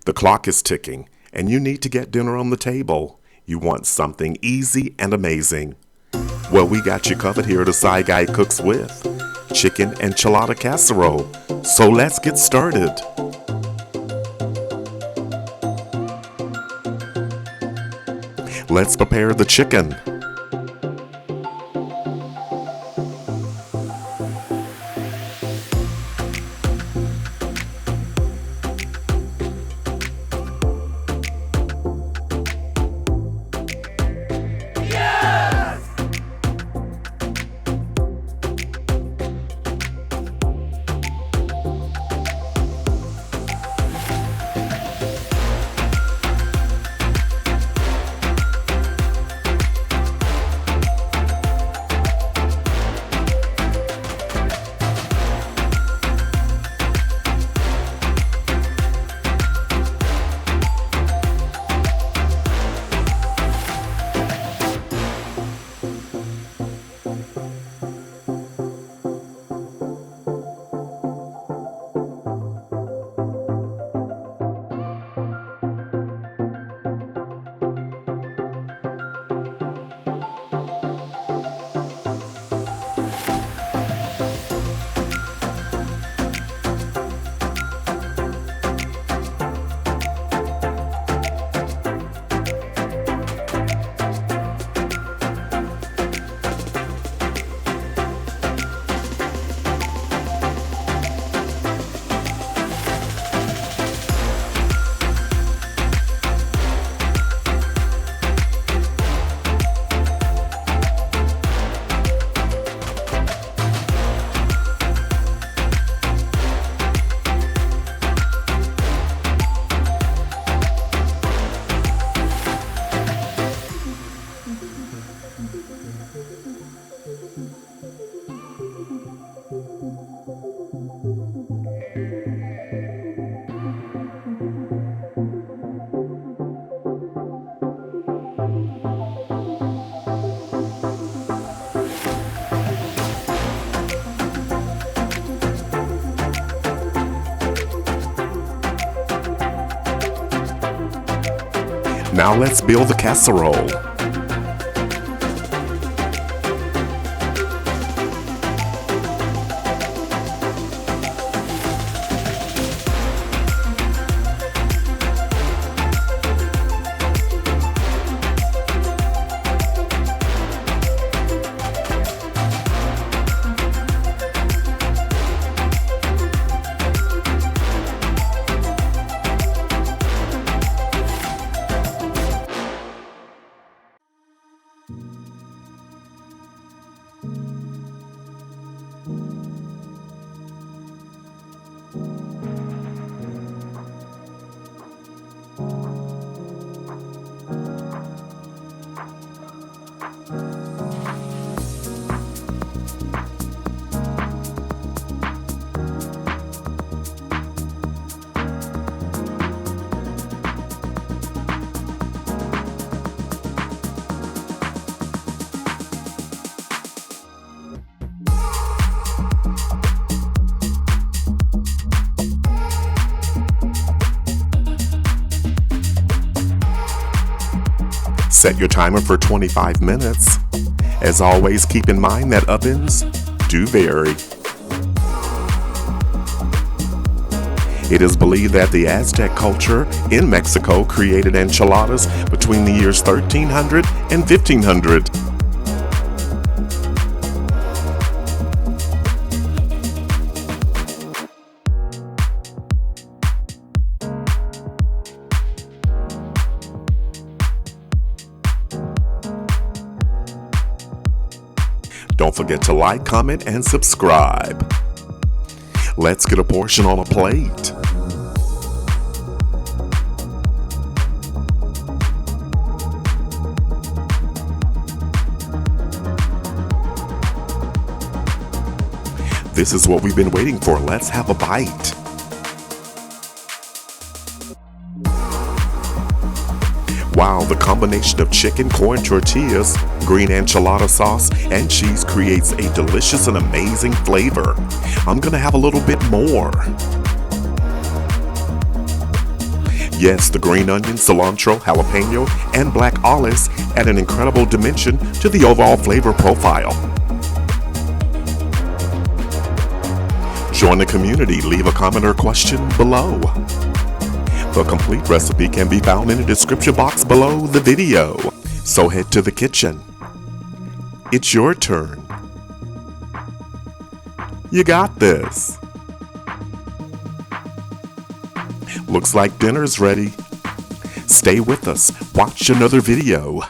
The clock is ticking, and you need to get dinner on the table. You want something easy and amazing. Well, we got you covered here at A Side Guy Cooks With Chicken Enchilada Casserole. So let's get started. Let's prepare the chicken. Now let's build the casserole. Set your timer for 25 minutes. As always, keep in mind that ovens do vary. It is believed that the Aztec culture in Mexico created enchiladas between the years 1300 and 1500. Don't forget to like, comment, and subscribe. Let's get a portion on a plate. This is what we've been waiting for. Let's have a bite. Wow, the combination of chicken, corn tortillas, green enchilada sauce, and cheese creates a delicious and amazing flavor. I'm gonna have a little bit more. Yes, the green onion, cilantro, jalapeno, and black olives add an incredible dimension to the overall flavor profile. Join the community, leave a comment or question below. The complete recipe can be found in the description box below the video. So head to the kitchen. It's your turn. You got this. Looks like dinner's ready. Stay with us. Watch another video.